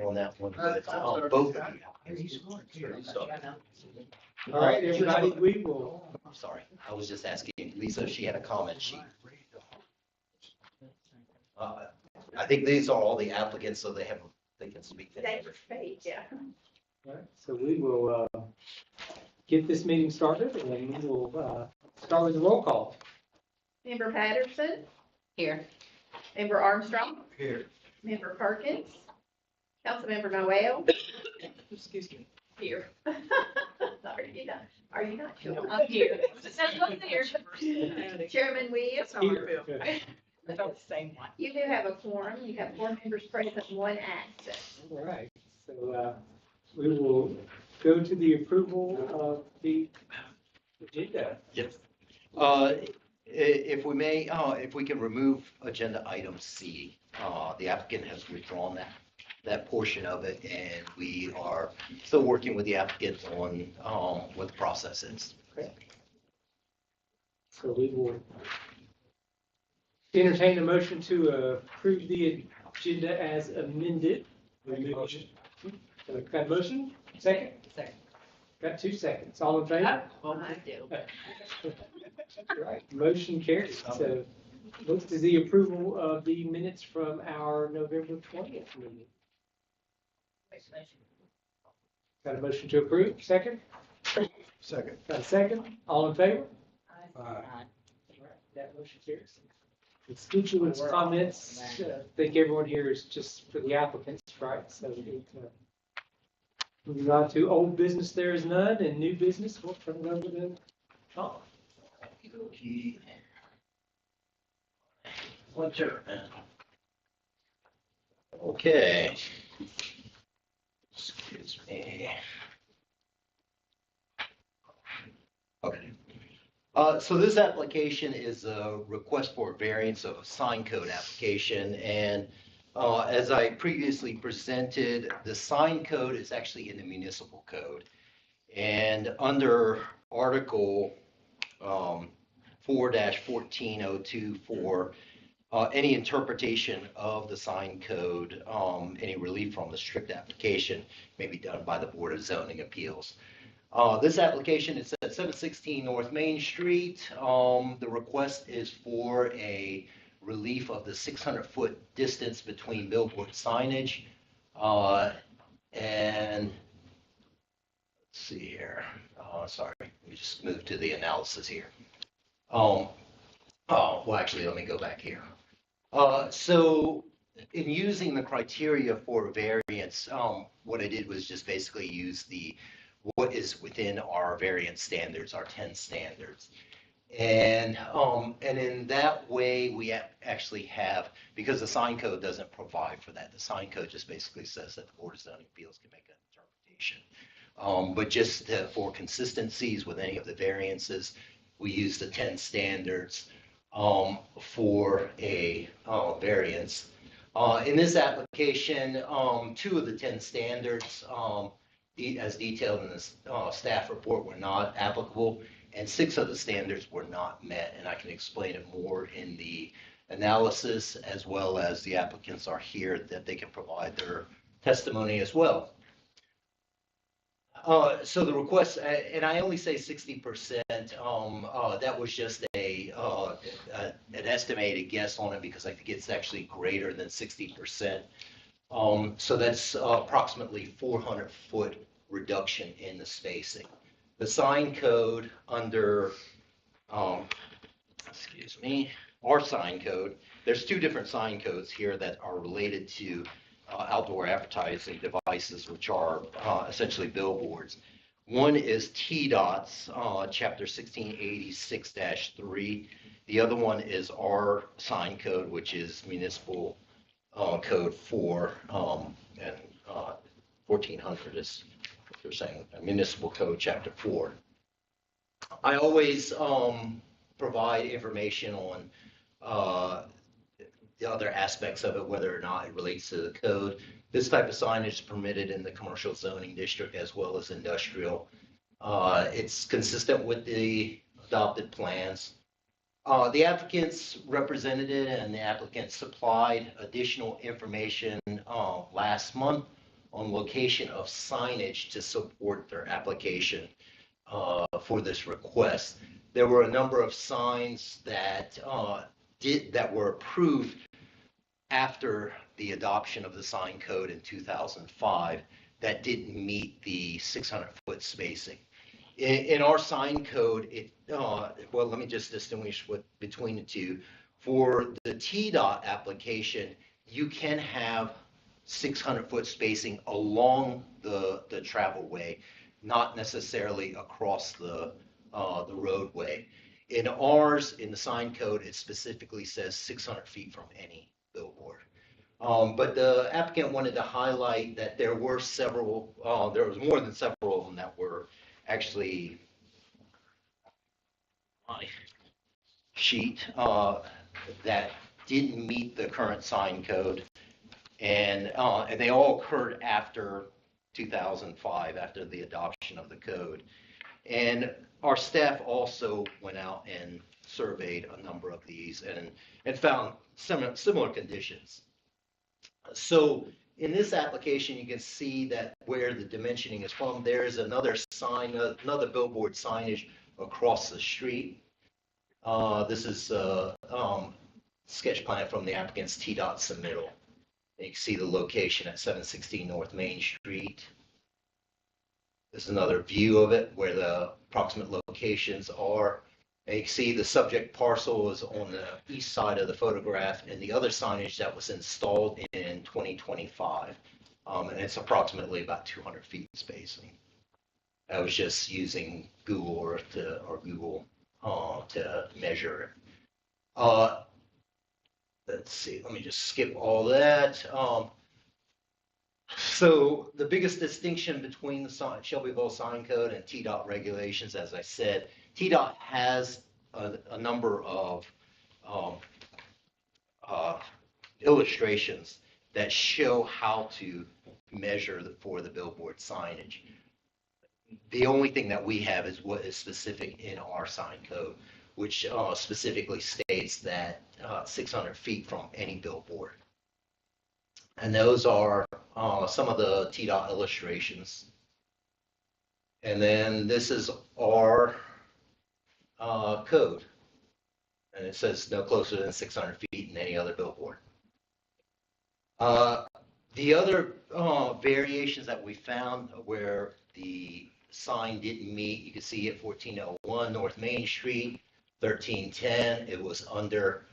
on that one, but both of you. All right, everybody, we will. I'm sorry, I was just asking Lisa if she had a comment sheet. I think these are all the applicants, so they can speak. Yeah. All right, so we will get this meeting started, and we will start with the roll call. Member Patterson, Here. Member Armstrong, Here. Member Perkins, Councilmember Noel. Excuse me. Here. Are you not sure? I'm here. I'm here. Chairman Williams. Here. I felt the same one. You do have a quorum. You have 4 members present, 1 absent. All right, so we will go to the approval of the agenda. Yes. If we may, if we can remove agenda item C, the applicant has withdrawn that portion of it, and we are still working with the applicant on what the process is. Okay. So we will entertain a motion to approve the agenda as amended. Motion. Got a motion? Second? Second. Got 2 seconds. All in favor? I do. Right. Motion carries. So looks to the approval of the minutes from our November 20th meeting. Got a motion to approve? Second? Second. Got a second? All in favor? Aye. All right, that motion carries. Constituents' comments, I think everyone here is just for the applicants, right? So we need to move on to old business, there is none, and new business, we'll turn it over to Tom. Okay. What's your? Okay. Excuse me. Okay. So this application is a request for a variance of a sign code application, and as I previously presented, the sign code is actually in the municipal code, and under Article 4-14024, any interpretation of the sign code, any relief from the strict application may be done by the Board of Zoning Appeals. This application is at 716 North Main Street. The request is for a relief of the 600-foot distance between billboard signage. And let's see here. Sorry, let me just move to the analysis here. Well, actually, let me go back here. So in using the criteria for variance, what I did was just basically use what is within our variance standards, our 10 standards. And in that way, we actually have, because the sign code doesn't provide for that. The sign code just basically says that the Board of Zoning Appeals can make an interpretation. But just for consistencies with any of the variances, we use the 10 standards for a variance. In this application, 2 of the 10 standards, as detailed in the staff report, were not applicable, and 6 of the standards were not met, and I can explain it more in the analysis, as well as the applicants are here that they can provide their testimony as well. So the request, and I only say 60%, that was just an estimated guess on it, because I think it's actually greater than 60%. So that's approximately 400-foot reduction in the spacing. The sign code under, excuse me, our sign code, there's 2 different sign codes here that are related to outdoor advertising devices, which are essentially billboards. One is TDOT's Chapter 1686-3. The other one is our sign code, which is municipal code 4 and 1400 is what they're saying, municipal code chapter 4. I always provide information on the other aspects of it, whether or not it relates to the code. This type of signage is permitted in the commercial zoning district as well as industrial. It's consistent with the adopted plans. The applicant's representative and the applicant supplied additional information last month on location of signage to support their application for this request. There were a number of signs that that were approved after the adoption of the sign code in 2005 that didn't meet the 600-foot spacing. In our sign code, well, let me just distinguish between the two. For the TDOT application, you can have 600-foot spacing along the travel way, not necessarily across the roadway. In ours, in the sign code, it specifically says 600 feet from any billboard. But the applicant wanted to highlight that there were several, there was more than several of them that were actually my sheet that didn't meet the current sign code, and they all occurred after 2005, after the adoption of the code. And our staff also went out and surveyed a number of these and found similar conditions. So in this application, you can see that where the dimensioning is from, there is another sign, another billboard signage across the street. This is a sketch plan from the applicant's TDOT submittal. You can see the location at 716 North Main Street. This is another view of it where the approximate locations are. And you can see the subject parcel is on the east side of the photograph, and the other signage that was installed in 2025. And it's approximately about 200 feet spacing. I was just using Google Google to measure it. Let's see, let me just skip all that. So the biggest distinction between the Shelbyville sign code and TDOT regulations, as I said, TDOT has a number of illustrations that show how to measure for the billboard signage. The only thing that we have is what is specific in our sign code, which specifically states that 600 feet from any billboard. And those are some of the TDOT illustrations. And then this is our code. And it says no closer than 600 feet in any other billboard. The other variations that we found where the sign didn't meet, you can see at 1401 North Main Street, 1310, it was under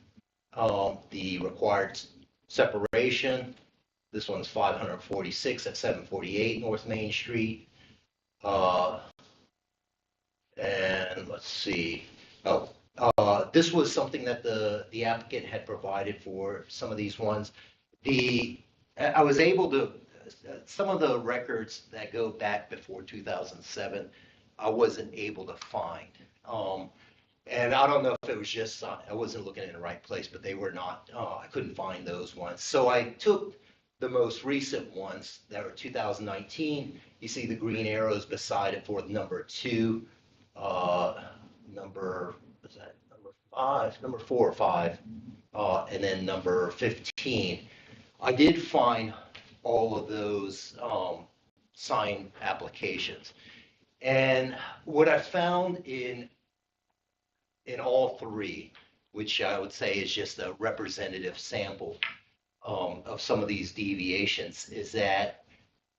the required separation. This one's 546 at 748 North Main Street. And let's see. This was something that the applicant had provided for some of these ones. I was able to, some of the records that go back before 2007, I wasn't able to find. And I don't know if it was just, I wasn't looking in the right place, but they were not, I couldn't find those ones. So I took the most recent ones that were 2019. You see the green arrows beside it for number 2, number 4 or 5, and then number 15. I did find all of those sign applications. And what I found in all 3, which I would say is just a representative sample of some of these deviations, is that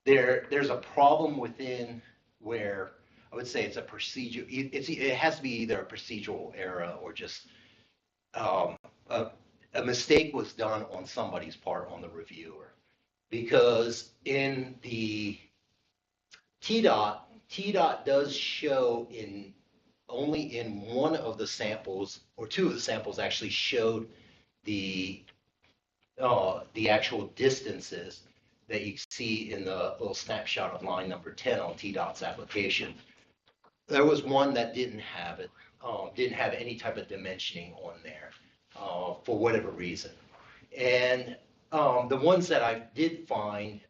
there's a problem within where I would say it's a procedure. It has to be either a procedural error or just a mistake was done on somebody's part, on the reviewer, because in the TDOT does show only in one of the samples, or 2 of the samples actually showed the actual distances that you see in the little snapshot of line number 10 on TDOT's application. There was one that didn't have it, didn't have any type of dimensioning on there for whatever reason. And the ones that I did find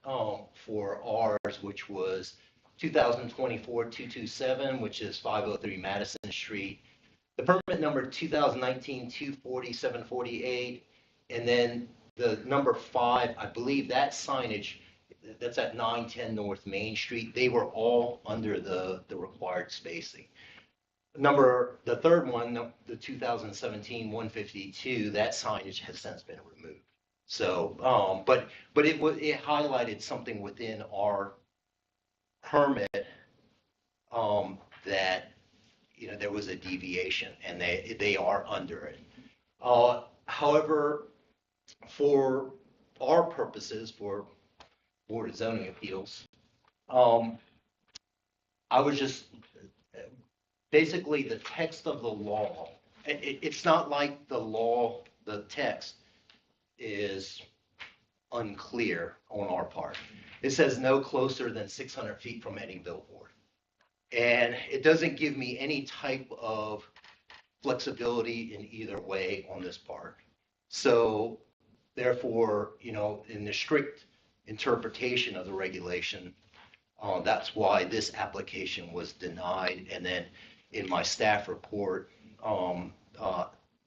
for ours, which was 2024-227, which is 503 Madison Street, the permit number 2019-240-748, and then the number 5, I believe that signage that's at 910 North Main Street. They were all under the required spacing. The third one, the 2017 152, that signage has since been removed. So, but it highlighted something within our permit, that, there was a deviation and they are under it. However, for our purposes, for Board of Zoning Appeals, I was just, basically the text of the law, it's not like the law, the text is unclear on our part. It says no closer than 600 feet from any billboard. And it doesn't give me any type of flexibility in either way on this part. So therefore, in the strict interpretation of the regulation, that's why this application was denied. And then in my staff report,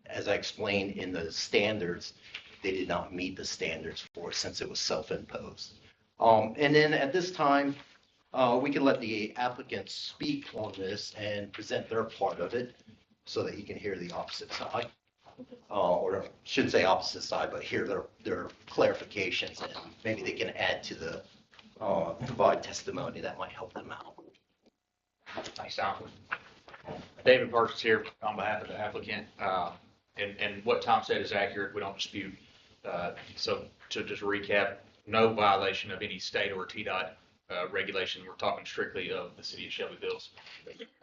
as I explained in the standards, they did not meet the standards for it since it was self-imposed. And then at this time, we can let the applicants speak on this and present their part of it so that you can hear the opposite side. Or shouldn't say opposite side, but hear their clarifications, and maybe they can add to the provide testimony that might help them out. Thanks, Tom. David Parsons here on behalf of the applicant. And what Tom said is accurate. We don't dispute. So to just recap, no violation of any state or TDOT regulation. We're talking strictly of the city of Shelbyville's.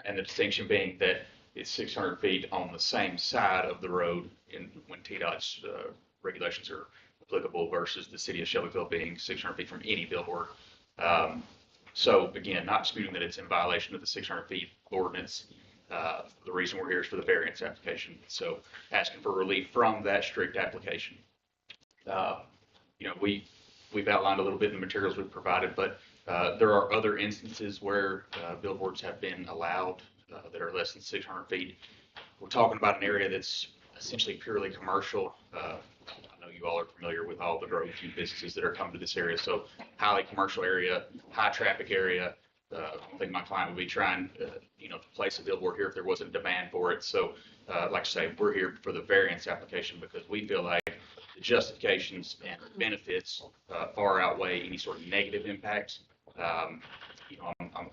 And the distinction being that it's 600 feet on the same side of the road when TDOT's regulations are applicable versus the city of Shelbyville being 600 feet from any billboard. So again, not disputing that it's in violation of the 600 feet ordinance. The reason we're here is for the variance application. So asking for relief from that strict application. We've outlined a little bit in the materials we've provided, but there are other instances where billboards have been allowed that are less than 600 feet. We're talking about an area that's essentially purely commercial. I know you all are familiar with all the growth and businesses that are coming to this area. So highly commercial area, high traffic area. I don't think my client would be trying, to place a billboard here if there wasn't demand for it. So, like I say, we're here for the variance application because we feel like the justifications and benefits far outweigh any sort of negative impacts. I'm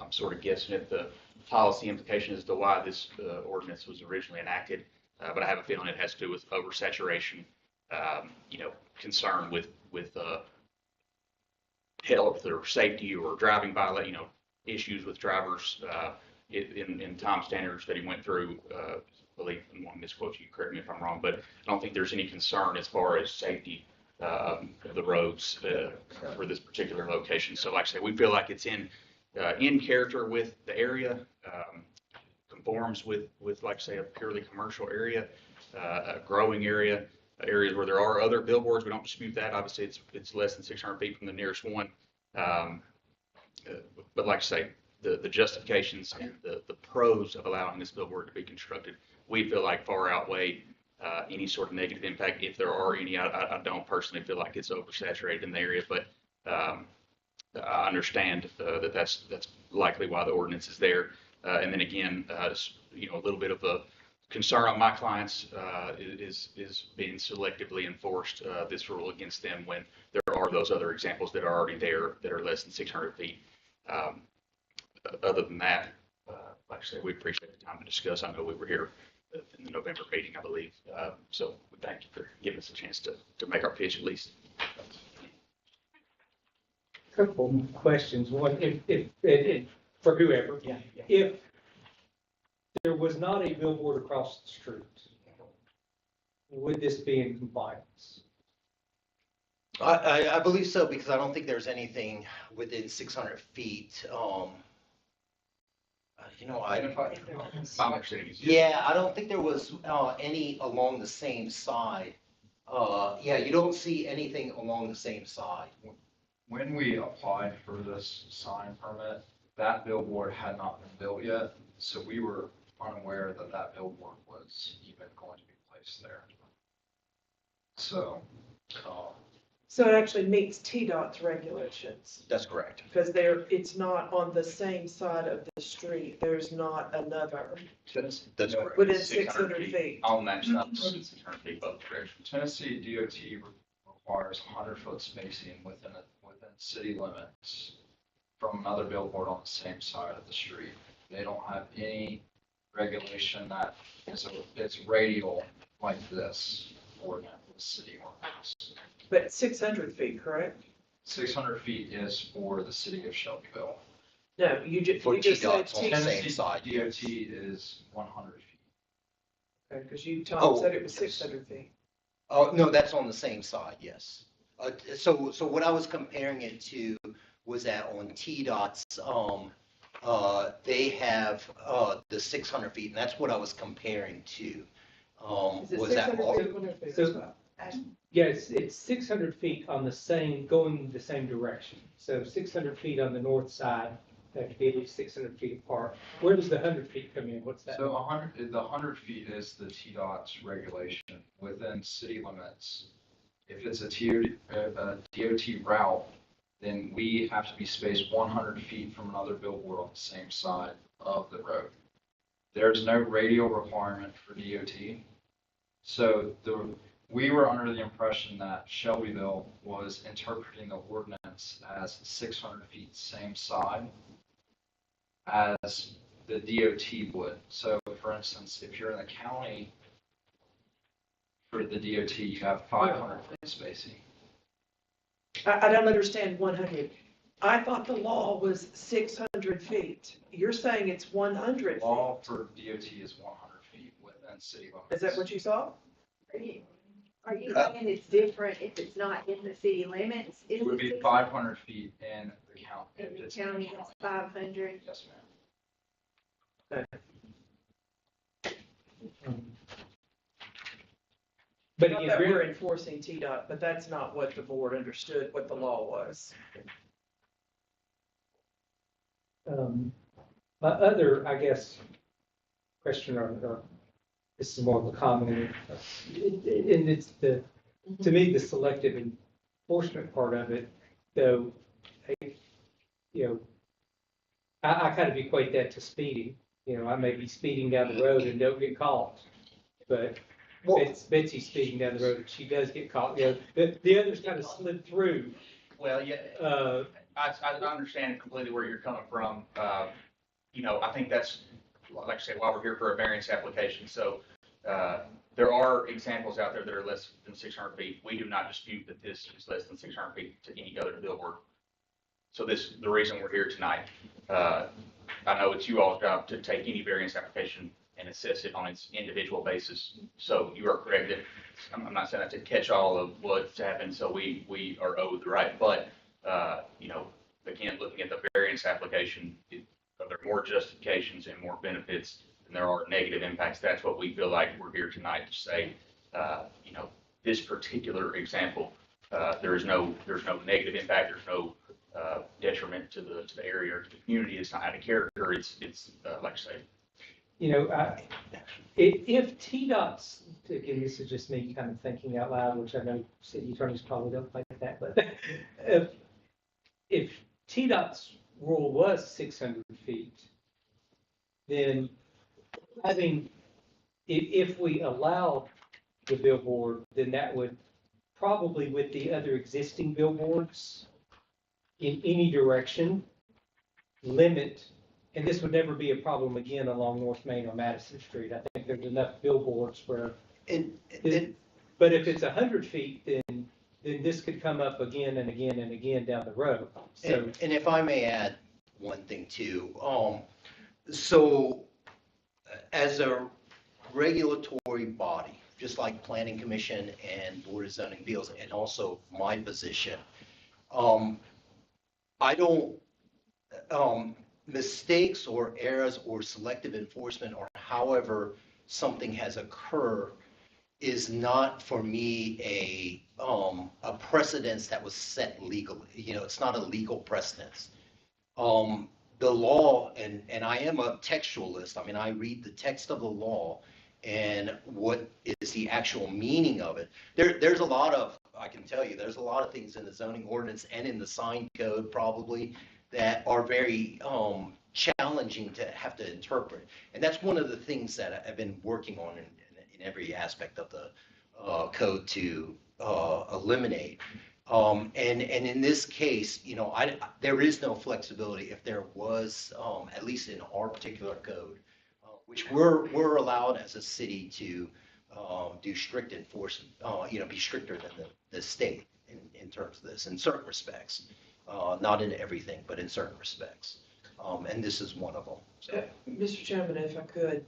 sort of guessing at the policy implication as to why this ordinance was originally enacted, but I have a feeling it has to do with oversaturation, concern with health or safety or driving violation, issues with drivers. In Tom's standards that he went through, I believe, I don't want to misquote you, correct me if I'm wrong, but I don't think there's any concern as far as safety of the roads for this particular location. So like I say, we feel like it's in character with the area, conforms with like I say, a purely commercial area, a growing area, areas where there are other billboards. We don't dispute that. Obviously, it's less than 600 feet from the nearest one. But like I say, the justifications and the pros of allowing this billboard to be constructed, we feel like far outweigh any sort of negative impact. If there are any, I don't personally feel like it's oversaturated in the area, but I understand that that's likely why the ordinance is there. And then again, a little bit of a concern on my clients is being selectively enforced this rule against them when there are those other examples that are already there that are less than 600 feet. Other than that, like I said, we appreciate the time to discuss. I know we were here in the November meeting, I believe. So we thank you for giving us a chance to make our pitch at least. Couple questions. One, if for whoever, if there was not a billboard across the street, would this be in compliance? I believe so, because I don't think there's anything within 600 feet. Yeah, I don't think there was any along the same side. You don't see anything along the same side. When we applied for this sign permit, that billboard had not been built yet, so we were unaware that that billboard was even going to be placed there. So, So it actually meets TDOT's regulations, That's correct. because it's not on the same side of the street, there's not another That's correct. within 600 feet. On that side, 600 feet both directions. Tennessee DOT requires 100-foot spacing within city limits from another billboard on the same side of the street. They don't have any regulation that it's radial like this or the city ordinance. But 600 feet, correct? 600 feet is for the city of Shelbyville. No, you For just said TDOT's on the same Tennessee side. DOT is 100 feet. because Tom Oh, said it was yes. 600 feet. Oh, no, that's on the same side, yes. So what I was comparing it to was that on TDOT's, they have, the 600 feet, and that's what I was comparing to. Is it Was that 600 all? feet or 100 feet? So- Yeah, it's 600 feet on the same, going the same direction. So 600 feet on the north side, they have to be at least 600 feet apart. Where does the 100 feet come in? What's that? So the 100 feet is the TDOT's regulation within city limits. If it's a DOT route, then we have to be spaced 100 feet from another billboard on the same side of the road. There's no radial requirement for DOT. So we were under the impression that Shelbyville was interpreting the ordinance as 600 feet same side as the DOT would. So for instance, if you're in the county, for the DOT, you have 500 foot spacing. I don't understand 100. I thought the law was 600 feet. You're saying it's 100 feet. Law for DOT is 100 feet within city limits. Is that what you saw? Are you saying it's different if it's not in the city limits? It would be 500 feet in the county. In if the it's in the county, it's 500. Yes, ma'am. But Not again, that we're really, enforcing TDOT, but that's not what the board understood what the law was. my other, I guess, question or this is more of a comment, and it's to me, the selective enforcement part of it, though, I kind of equate that to speeding. I may be speeding down the road and don't get caught, but Betsy's speeding down the road and she does get caught. The others kind of slid through. Well, yeah, I understand completely where you're coming from. I think that's, like I said, why we're here for a variance application. So there are examples out there that are less than 600 feet. We do not dispute that this is less than 600 feet to any other billboard. So the reason we're here tonight. I know it's you all's job to take any variance application and assess it on its individual basis. So you are correct that I'm not saying that's a catch-all of what's happened, so we are owed the right. But, again, looking at the variance application, are there more justifications and more benefits than there are negative impacts? That's what we feel like we're here tonight to say. This particular example, there's no negative impact. There's no detriment to the area or to the community. It's not out of character. It's like I say. If TDOT's, again, this is just me kind of thinking out loud, which I know city attorneys probably don't like that, but if TDOT's rule was 600 feet, then if we allowed the billboard, then that would probably, with the other existing billboards in any direction, limit. And this would never be a problem again along North Main or Madison Street. I think there's enough billboards where, but if it's 100 feet, then this could come up again and again and again down the road. So, And if I may add one thing too, so as a regulatory body, just like Planning Commission and Board of Zoning Appeals, and also my position, I don't, mistakes or errors or selective enforcement or however something has occurred is not for me a precedence that was set legally. It's not a legal precedence. The law, and I am a textualist. I mean, I read the text of the law and what is the actual meaning of it. There's a lot of I can tell you, there's a lot of things in the zoning ordinance and in the sign code probably that are very, challenging to have to interpret. And that's one of the things that I've been working on in every aspect of the, code to, eliminate. And in this case, you know, there is no flexibility if there was, at least in our particular code, which we're allowed as a city to do strict enforcement, you know, be stricter than the state in terms of this, in certain respects. Not in everything, but in certain respects. And this is one of them. So. Mr. Chairman, if I could,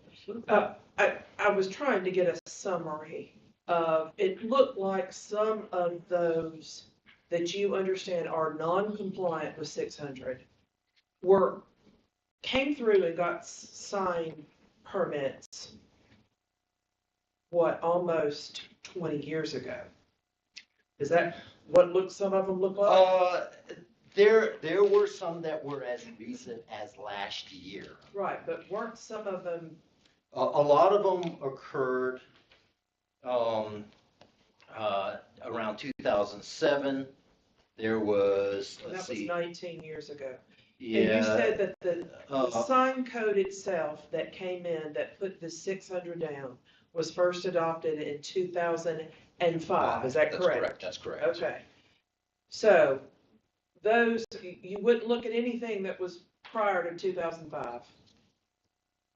I was trying to get a summary of, it looked like some of those that you understand are non-compliant with 600 came through and got sign permits, what, almost 20 years ago? Is that what some of them look like? There were some that were as recent as last year. Right, but weren't some of them, A lot of them occurred around 2007. There was, that let's was see, 19 years ago. And yeah, you said that the uh, sign code itself that came in that put the 600 down was first adopted in 2005, is that that's correct? That's correct. Okay. So those, you wouldn't look at anything that was prior to 2005.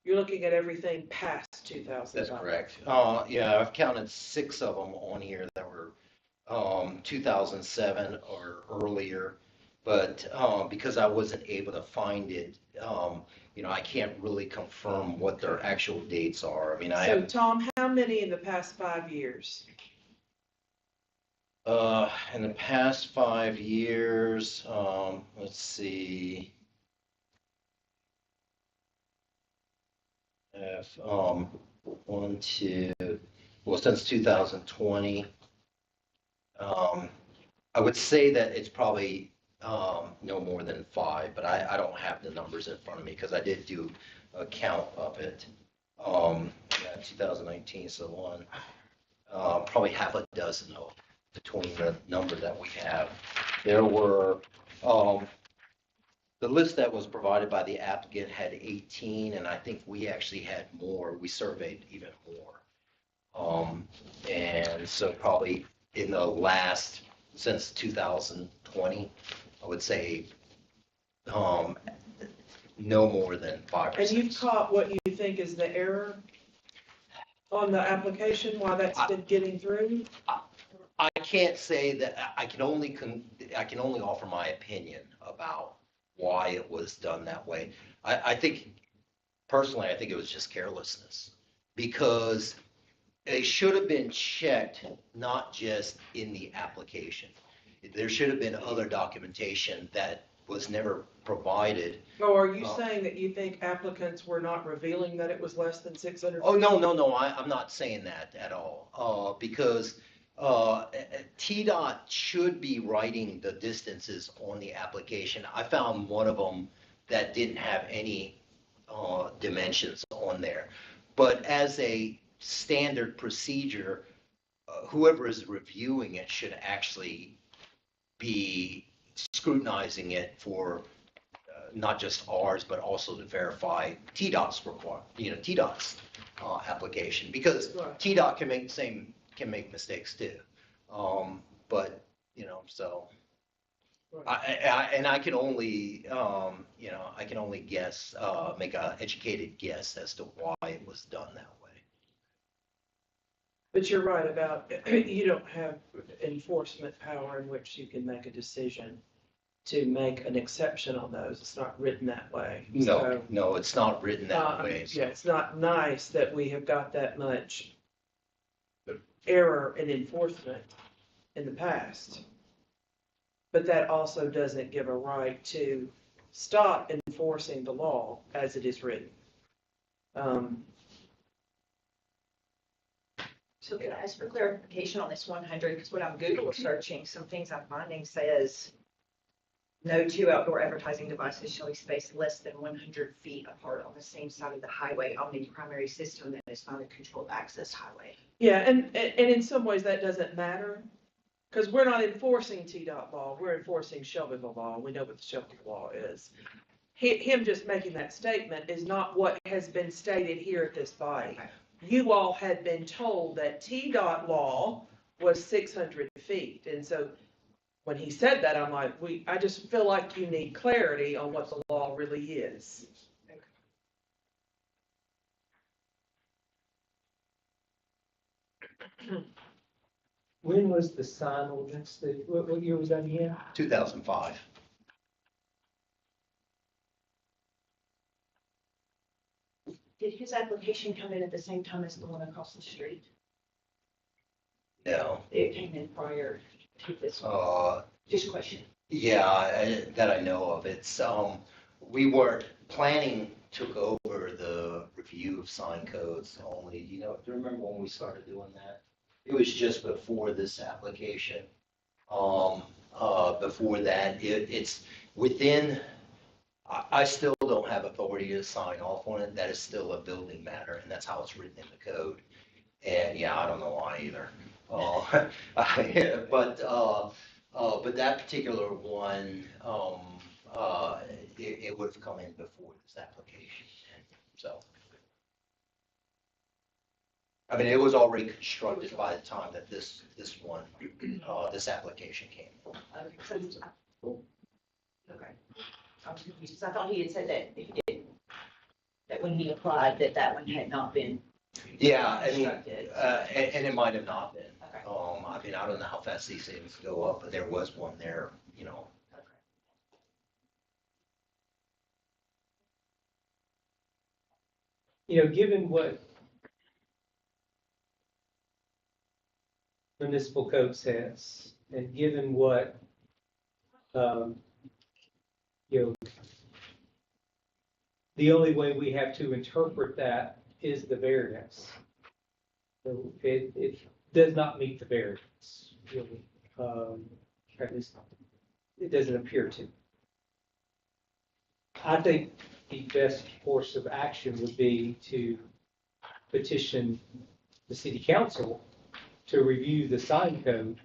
You're looking at everything past 2005. That's correct. Yeah, I've counted 6 of them on here that were 2007 or earlier, but because I wasn't able to find it, you know, I can't really confirm what their actual dates are. I mean, I So have, Tom, how many in the past 5 years? in the past 5 years, let's see. Have, 1, 2, well, since 2020, I would say that it's probably, no more than 5, but I don't have the numbers in front of me because I did do a count of it. Yeah, 2019, so 1, probably half a dozen of between the number that we have. There were, the list that was provided by the applicant had 18, and I think we actually had more. We surveyed even more. And so probably in the last, since 2020, I would say no more than 5 or And 6. you've caught what you think is the error on the application, why that's been getting through? I can't say that. I can only offer my opinion about why it was done that way. I think personally, I think it was just carelessness because they should have been checked, not just in the application. There should have been other documentation that was never provided. Oh, are you saying that you think applicants were not revealing that it was less than 600? Oh, no, I'm not saying that at all, because TDOT should be writing the distances on the application. I found one of them that didn't have any dimensions on there. But as a standard procedure, whoever is reviewing it should actually be scrutinizing it for not just ours, but also to verify TDOT's TDOT's application, because Right. TDOT can make mistakes too. But, you know, so I can only, I can only guess, make a educated guess as to why it was done that way. But you're right about, you don't have enforcement power in which you can make a decision to make an exception on those. It's not written that way. So, No, it's not written that way. So. yeah, it's not nice that we have got that much error in enforcement in the past. But that also doesn't give a right to stop enforcing the law as it is written. So can I ask for clarification on this 100? Because when I'm Google searching, some things I'm finding says no 2 outdoor advertising devices shall be spaced less than 100 feet apart on the same side of the highway on the primary system that is not a controlled access highway. Yeah, and in some ways that doesn't matter Because we're not enforcing TDOT law, we're enforcing Shelbyville law, and we know what the Shelbyville law is. Him just making that statement is not what has been stated here at this body. You all had been told that TDOT law was 600 feet, and so when he said that, I'm like, I just feel like you need clarity on what the law really is. When was the sign ordinance, what year was that again? 2005. Did his application come in at the same time as the one across the street? No. It came in prior to this one. Just a question. Yeah, that I know of. It's, we weren't planning, took over the review of sign codes only, do you remember when we started doing that? It was just before this application. Before that, it's within, I still don't have authority to sign off on it. That is still a building matter, and that's how it's written in the code. And yeah, I don't know why either. But that particular one, it would have come in before this application. So, I mean, it was already constructed by the time that this one, this application came. Okay. I was confused, 'cause I thought he had said that he did, that when he applied, that one had not been Yeah, I mean, constructed. and it might have not been. Okay. I mean, I don't know how fast these things go up, but there was one there, Given what municipal code says, and given what, the only way we have to interpret that is the variance. So it does not meet the variance, really. At least it doesn't appear to. I think the best course of action would be to petition the city council to review the sign code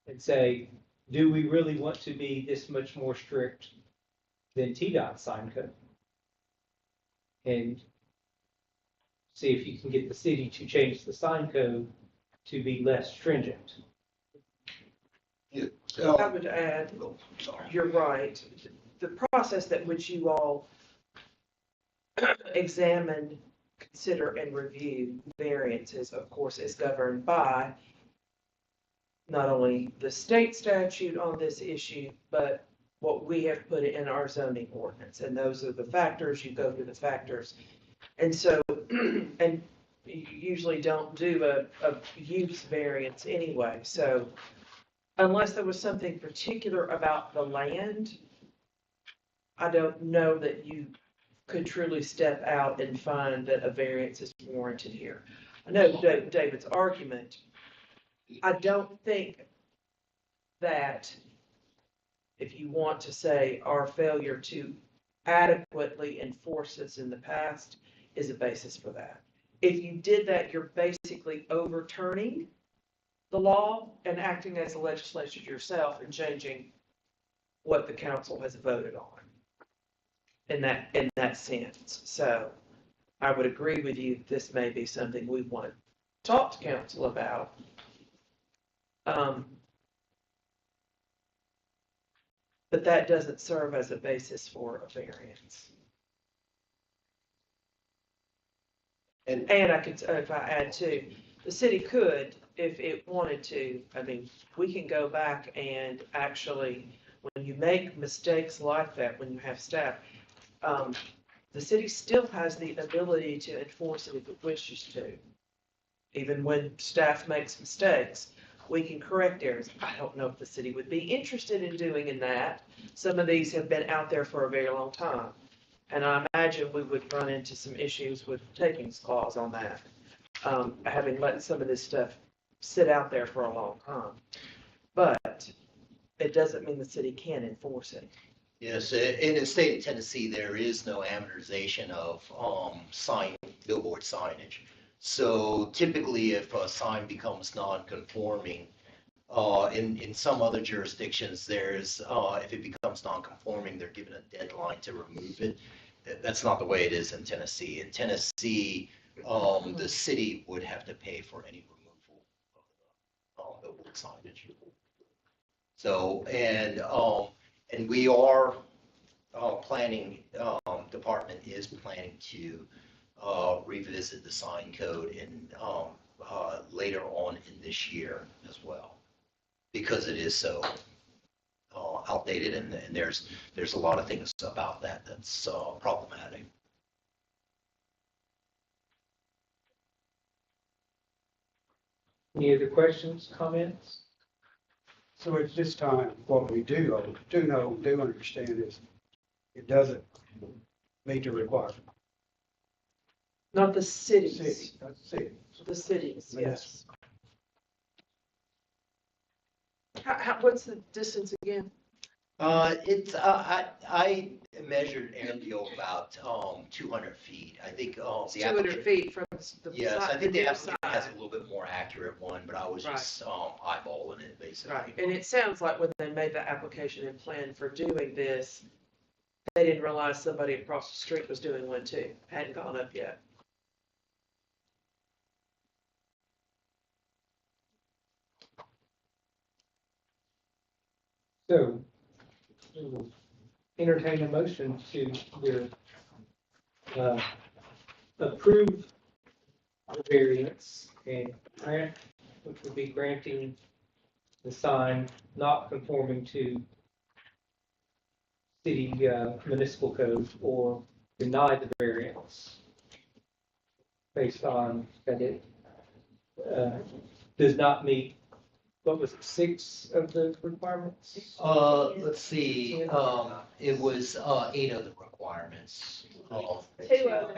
and say, do we really want to be this much more strict than TDOT sign code? And see if you can get the city to change the sign code to be less stringent. I would add, Oh, sorry. you're right, the process that which you all examine, consider, and review variances, of course, is governed by not only the state statute on this issue, but what we have put in our zoning ordinance. And those are the factors, you go through the factors. And so, and you usually don't do a use variance anyway. So unless there was something particular about the land, I don't know that you could truly step out and find that a variance is warranted here. I know David's argument. I don't think that if you want to say our failure to adequately enforce this in the past is a basis for that. If you did that, you're basically overturning the law and acting as a legislature yourself and changing what the council has voted on in that sense. So I would agree with you, this may be something we want to talk to council about. But that doesn't serve as a basis for a variance. And I could, if I add to, the city could, if it wanted to, I mean, we can go back and actually, when you make mistakes like that, when you have staff, the city still has the ability to enforce it if it wishes to. Even when staff makes mistakes, we can correct errors. I don't know if the city would be interested in doing that. Some of these have been out there for a very long time. And I imagine we would run into some issues with takings clause on that, having let some of this stuff sit out there for a long time. But it doesn't mean the city can't enforce it. Yes, in the state of Tennessee, there is no amortization of billboard signage. So typically, if a sign becomes non-conforming, In some other jurisdictions, there's, if it becomes non-conforming, they're given a deadline to remove it. That's not the way it is in Tennessee. In Tennessee, the city would have to pay for any removal of the billboard signage. So, and we are, planning, department is planning to, revisit the sign code in, later on in this year as well, because it is so, outdated, and there's a lot of things about that that's, problematic. Any other questions, comments? So at this time, what we do understand is it doesn't meet the requirement. Not the cities, City, not the city. the cities, Yes. yes. What's the distance again? I measured aerial about, 200 feet. I think, the 200 applicant. feet from the Yes, I side, think the near applicant has a side. little bit more accurate one, but I was Right. just, eyeballing it basically. Right, and it sounds like when they made the application and plan for doing this, they didn't realize somebody across the street was doing one too, hadn't gone up yet. So, we will entertain a motion to either, approve the variance and grant, which would be granting the sign not conforming to city, municipal code, or deny the variance based on that it, does not meet, what was it, 6 of the requirements? Let's see, it was, 8 of the requirements. Two of them.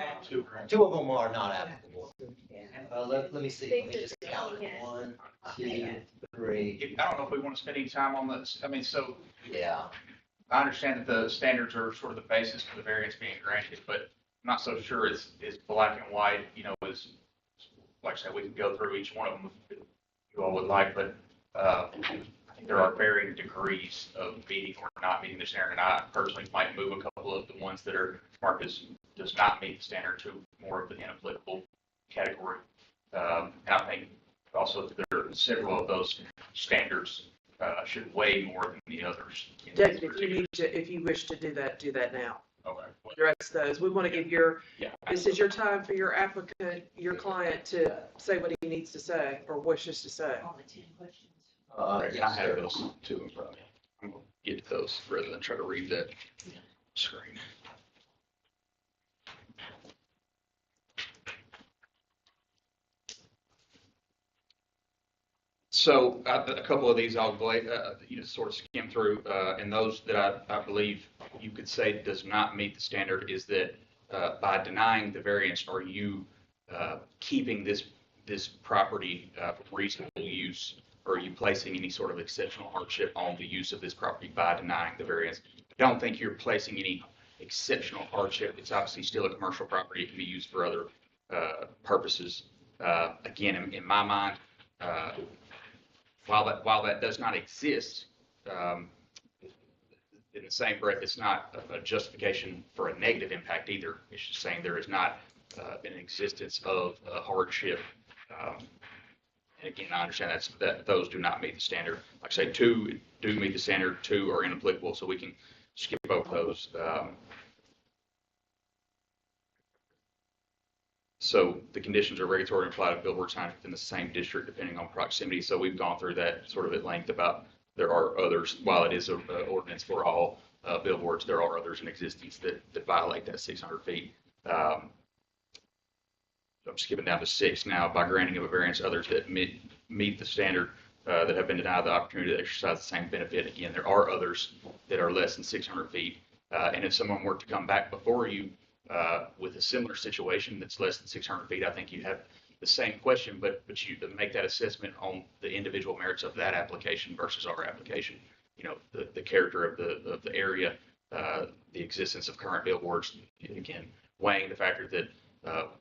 2 of them are not applicable. Yeah. Let me see, let me just count it. 1, 2, 3, I don't know if we want to spend any time on this. I mean, so yeah. I understand that the standards are sort of the basis for the variance being granted, but I'm not so sure it's black and white, is, like I said, we can go through each one of them if you all would like, but I think there are varying degrees of meeting or not meeting the standard. And I personally might move a couple of the ones that are marked as does not meet the standard to more of the inapplicable category. And I think also that there are several of those standards should weigh more than the others. David, if you wish to do that now. Okay. Address those. We want to give Yeah. this is your time for your applicant, your client to say what he needs to say or wishes to say. I have those two in front of me. I'm going to get to those rather than try to read that screen. So a couple of these I'll sort of skim through, and those that I believe you could say does not meet the standard is that by denying the variance, are you keeping this property for reasonable use? Or are you placing any sort of exceptional hardship on the use of this property by denying the variance? I don't think you're placing any exceptional hardship. It's obviously still a commercial property. It can be used for other purposes. Again, in my mind, while that does not exist, in the same breath, it's not a justification for a negative impact either. It's just saying there is not an existence of a hardship. And again, I understand that those do not meet the standard. Like I say, 2 do meet the standard, 2 are inapplicable, so we can skip both those. So the conditions are regulatory and applied to billboard signs within the same district depending on proximity. So we've gone through that sort of at length about there are others, while it is an ordinance for all billboards, there are others in existence that violate that 600 feet. I'm skipping down to 6 now. By granting of a variance, others that meet the standard that have been denied the opportunity to exercise the same benefit. Again, there are others that are less than 600 feet. And if someone were to come back before you with a similar situation that's less than 600 feet, I think you have the same question, but you make that assessment on the individual merits of that application versus our application. The character of the area, the existence of current billboards, again, weighing the factor that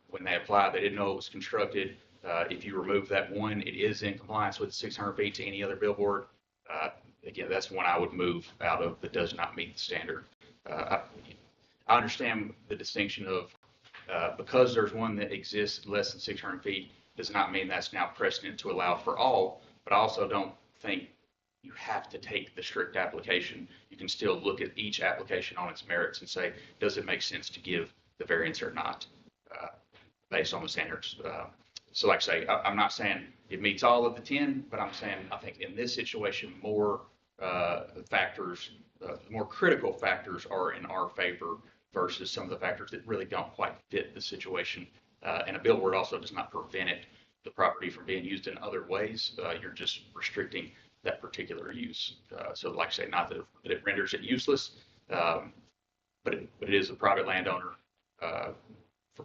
when they applied, they didn't know it was constructed. If you remove that one, it is in compliance with 600 feet to any other billboard. Again, that's one I would move out of that does not meet the standard. I understand the distinction of because there's one that exists less than 600 feet does not mean that's now precedent to allow for all, but I also don't think you have to take the strict application. You can still look at each application on its merits and say, does it make sense to give the variance or not, based on the standards. So like I say, I'm not saying it meets all of the 10, but I'm saying I think in this situation, more factors, more critical factors are in our favor versus some of the factors that really don't quite fit the situation. And a billboard also does not prevent the property from being used in other ways. You're just restricting that particular use. So like I say, not that it renders it useless, but it is a private landowner.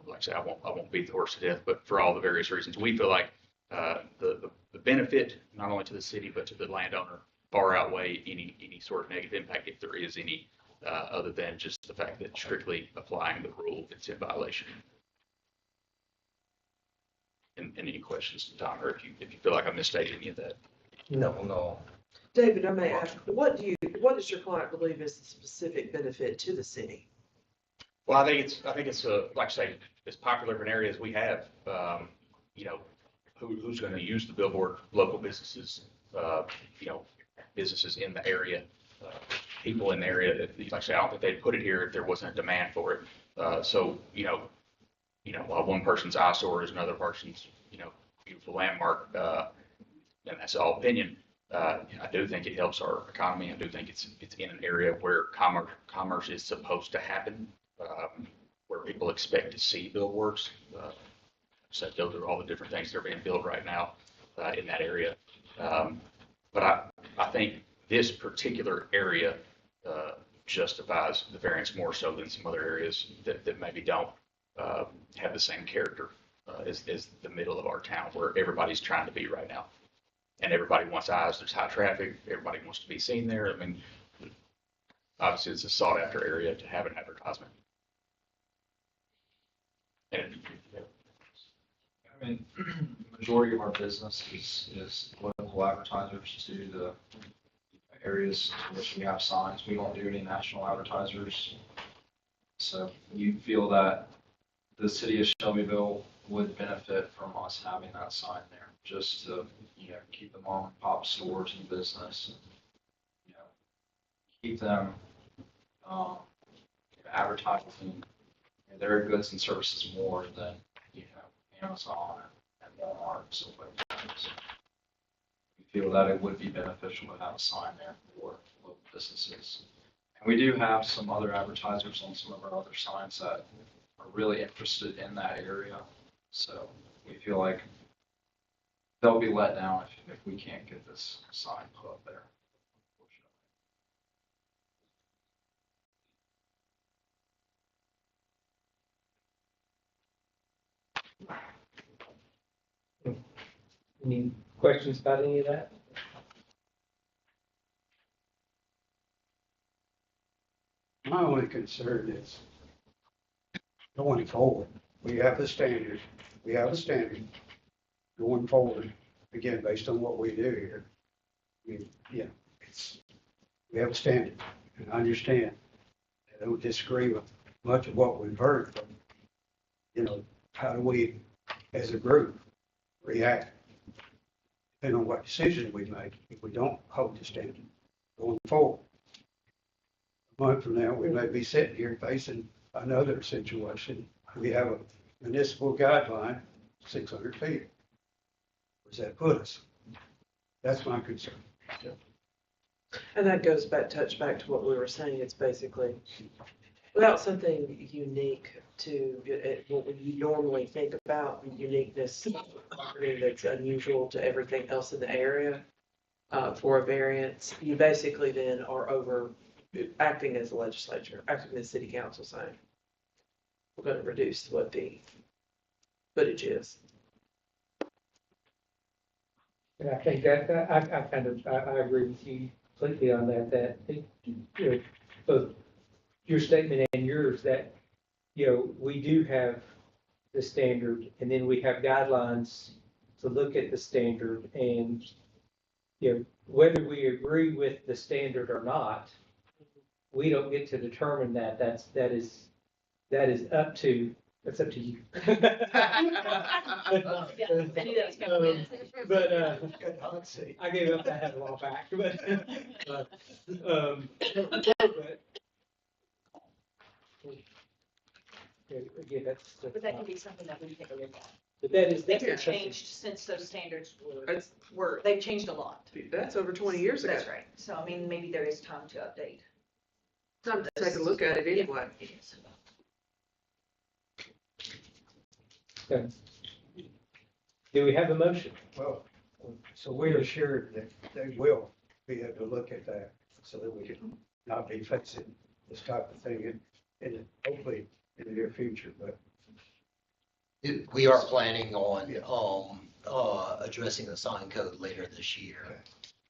Like I say, I won't beat the horse to death, but for all the various reasons, we feel like the benefit, not only to the city, but to the landowner far outweigh any sort of negative impact, if there is any, other than just the fact that strictly applying the rule, it's in violation. And any questions, Tom, or if you feel like I misstated any of that? No. David, I may ask, what does your client believe is the specific benefit to the city? Well, I think it's like I say, as popular of an area as we have, who's going to use the billboard? Local businesses, businesses in the area, people in the area. Like I say, I don't think they'd put it here if there wasn't a demand for it. So while one person's eyesore is another person's, beautiful landmark, and that's all opinion. I do think it helps our economy. I do think it's in an area where commerce is supposed to happen. Where people expect to see billboards. So go through all the different things that are being built right now in that area. But I think this particular area justifies the variance more so than some other areas that maybe don't have the same character as the middle of our town where everybody's trying to be right now. And everybody wants eyes. There's high traffic. Everybody wants to be seen there. I mean, obviously it's a sought after area to have an advertisement. And, I mean, majority of our business is local advertisers to the areas in which we have signs. We don't do any national advertisers. So you feel that the city of Shelbyville would benefit from us having that sign there, just to, keep the mom and pop stores in business, and, keep them advertising their goods and services more than, Amazon and Walmart and stuff like that. So we feel that it would be beneficial to have a sign there for local businesses. And we do have some other advertisers on some of our other signs that are really interested in that area. So we feel like they'll be let down if we can't get this sign put up there. Any questions about any of that? My only concern is going forward. We have a standard going forward, again, based on what we do here. I mean, we have a standard, and I understand. I don't disagree with much of what we've heard, but, how do we, as a group, react? Depending on what decisions we make, if we don't hold the standard going forward. A month from now, we may be sitting here facing another situation. We have a municipal guideline, 600 feet. Where does that put us? That's my concern. And that goes touch back to what we were saying. It's basically without something unique to it, what we normally think about, uniqueness that's unusual to everything else in the area for a variance. You basically then are acting as a legislature, acting as city council saying, we're going to reduce what the footage is. And I think that I agree with you completely on that both your statement and yours that, we do have the standard and then we have guidelines to look at the standard and, you know, whether we agree with the standard or not, we don't get to determine that. That is up to, that's up to you. But, Good hot seat. I gave up that a while back, but, yeah, that's. But that could be something that we take a look at. But that is, Things that's have something. changed since those standards It's- they've changed a lot. That's over 20 years ago. That's right. So, I mean, maybe there is time to update. Time to take a look at it anyway. It is. Do we have a motion? Well, so we are assured that they will be able to look at that so that we can not be facing this type of thing in hopefully in the near future, but We are planning on, addressing the sign code later this year. Okay.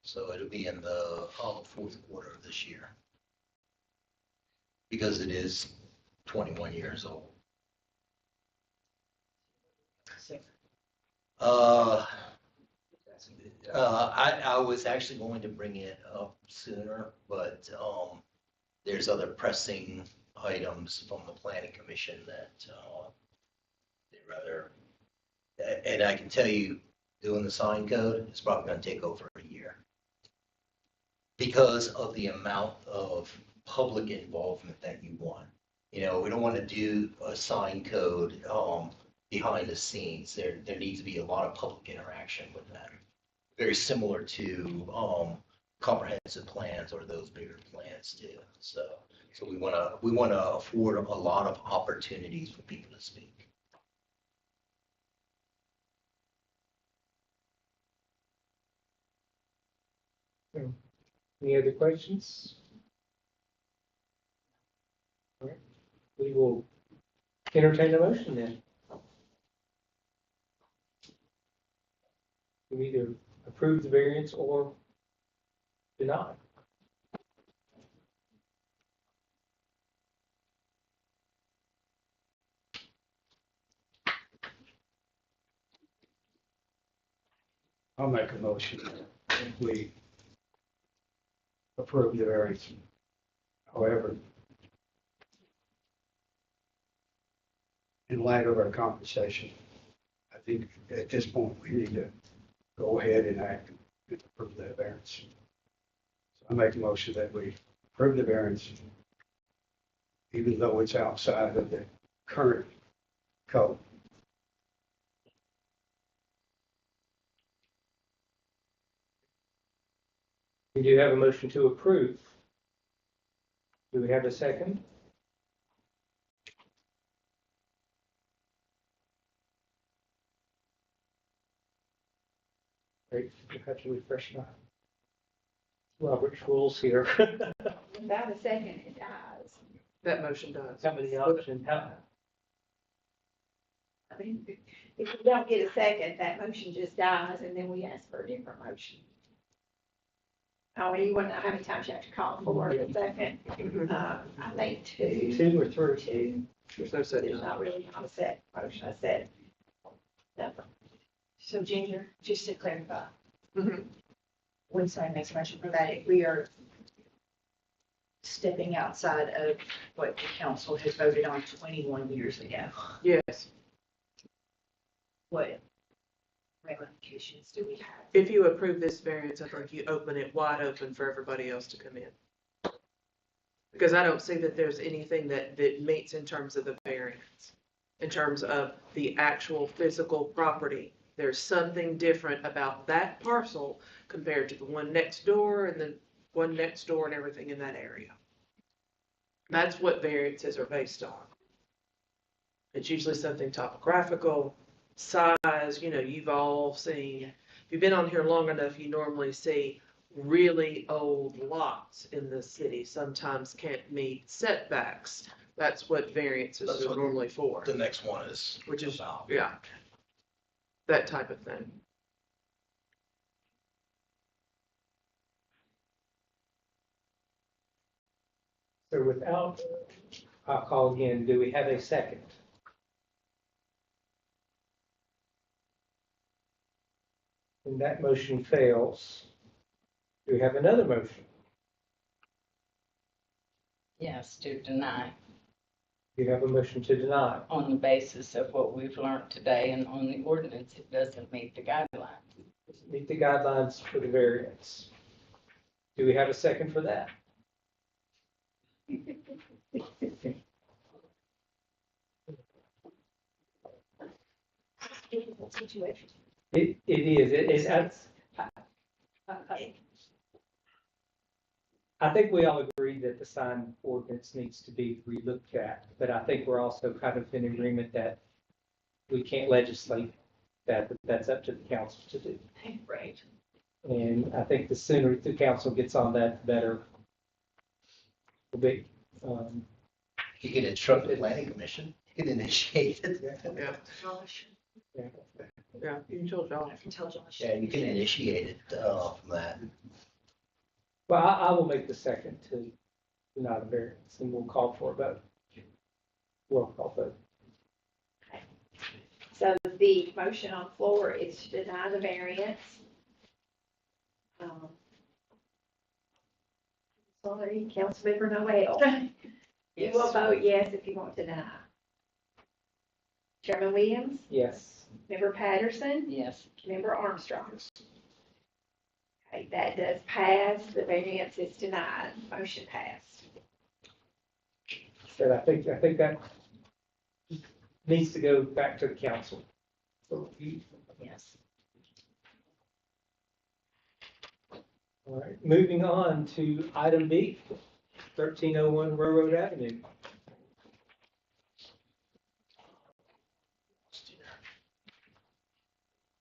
So it'll be in the, fourth quarter of this year. Because it is 21 years old. I was actually going to bring it up sooner, but, there's other pressing items from the planning commission that, they'd rather, and I can tell you, doing the sign code is probably gonna take over a year. Because of the amount of public involvement that you want. You know, we don't want to do a sign code, behind the scenes. There needs to be a lot of public interaction with that. Very similar to, comprehensive plans or those bigger plans too. So we want to afford a lot of opportunities for people to speak. Any other questions? All right, we will entertain a motion then. We either approve the variance or deny. I'll make a motion that we approve the variance. However, in light of our conversation, I think at this point, we need to go ahead and act and approve that variance. So I make a motion that we approve the variance, even though it's outside of the current code. We do have a motion to approve. Do we have a second? Great, we have to refresh my Robert's rules here. Without a second, it dies. That motion does. How many options? I mean, if we don't get a second, that motion just dies, and then we ask for a different motion. Oh, you want to know how many times you have to call for a second? I think two. Two or three? Two. There's no second. There's not really not a set motion. I said number. So Ginger, just to clarify, Mhm. when somebody makes a motion for that, if we are stepping outside of what the council has voted on 21 years ago, Yes. what ramifications do we have? If you approve this variance, I think you open it wide open for everybody else to come in. Because I don't see that there's anything that meets in terms of the variance. In terms of the actual physical property, there's something different about that parcel compared to the one next door and the one next door and everything in that area. That's what variances are based on. It's usually something topographical, size, you've all seen, if you've been on here long enough, you normally see really old lots in the city sometimes can't meet setbacks. That's what variances That's are what normally for, The next one is. which is, about. yeah, that type of thing. So without, I'll call again, do we have a second? And that motion fails. Do we have another motion? Yes, to deny Do you have a motion to deny? on the basis of what we've learned today and on the ordinance, it doesn't meet the guidelines. Does it meet the guidelines for the variance? Do we have a second for that? Situation. It is, it is, I think we all agree that the sign ordinance needs to be relooked at, but I think we're also kind of in agreement that we can't legislate that, that's up to the council to do. Right. And I think the sooner the council gets on that, the better will be. You can instruct the planning commission, you can initiate it. Josh, Yeah, you told Josh. I can tell Josh. Yeah, you can initiate it, from that. Well, I will make the second to deny the variance, and we'll call for a vote. Roll call vote. So the motion on the floor is to deny the variance. Sorry, Councilmember Noel. You will vote yes if you want to deny. Chairman Williams, Yes. Member Patterson, Yes, Member Armstrong. Okay, that does pass. The variance is denied. Motion passed. So I think that needs to go back to the council. So yes. all right, moving on to item B, 1301 Railroad Avenue.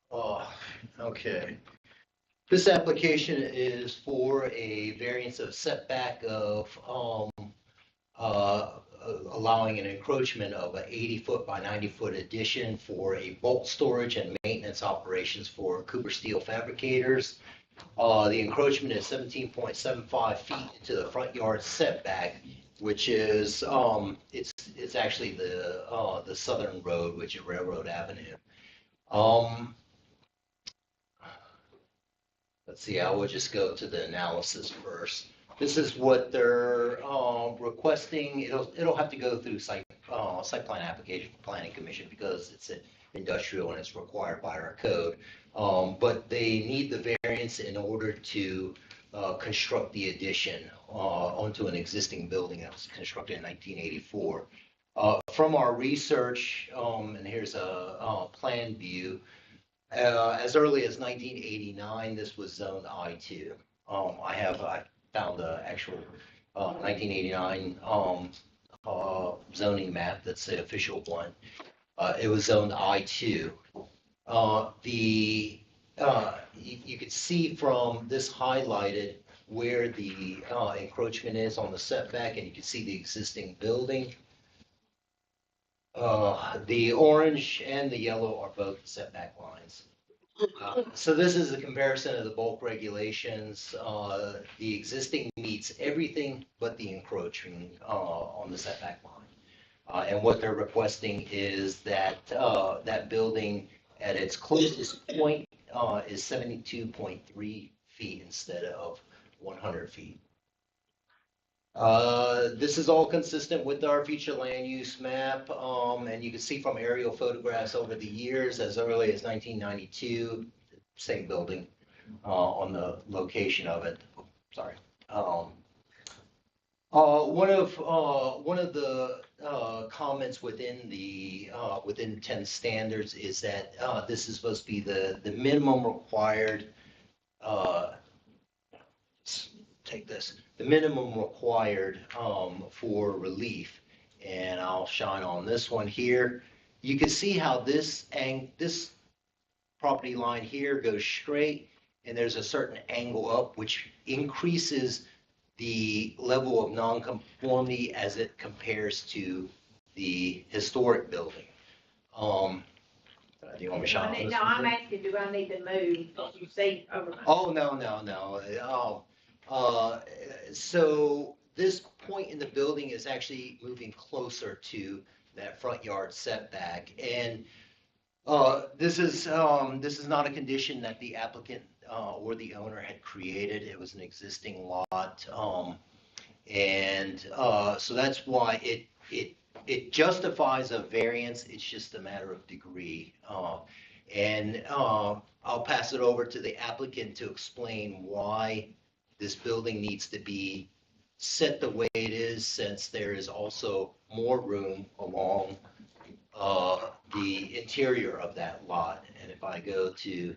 Oh, okay. This application is for a variance of setback of, allowing an encroachment of an 80-foot by 90-foot addition for a bulk storage and maintenance operations for Cooper Steel Fabricators. The encroachment is 17.75 feet into the front yard setback, which is, it's actually the southern road, which is Railroad Avenue. Let's see, I will just go to the analysis first. This is what they're requesting. It'll have to go through site plan application for planning commission because it's an industrial and it's required by our code. But they need the variance in order to construct the addition onto an existing building that was constructed in 1984. From our research, and here's a plan view, as early as 1989, this was zoned I2. I found the actual 1989 zoning map. That's the official one. It was zoned I2. You could see from this highlighted where the encroachment is on the setback, and you can see the existing building. The orange and the yellow are both setback lines. So this is a comparison of the bulk regulations. The existing meets everything but the encroaching on the setback line. And what they're requesting is that that building at its closest point is 72.3 feet instead of 100 feet. This is all consistent with our future land use map, and you can see from aerial photographs over the years, as early as 1992, same building on the location of it. Sorry. One of the comments within the within 10 standards is that this is supposed to be the minimum required. Take this. The minimum required for relief, and I'll shine on this one here. You can see how this property line here goes straight, and there's a certain angle up, which increases the level of nonconformity as it compares to the historic building. Do you want me to shine on this No, one I'm too? asking, do I need to move? You see over my. Oh, no. So this point in the building is actually moving closer to that front yard setback. And This is not a condition that the applicant, or the owner had created. It was an existing lot. So that's why it justifies a variance. It's just a matter of degree. I'll pass it over to the applicant to explain why this building needs to be set the way it is, since there is also more room along the interior of that lot. And if I go to, you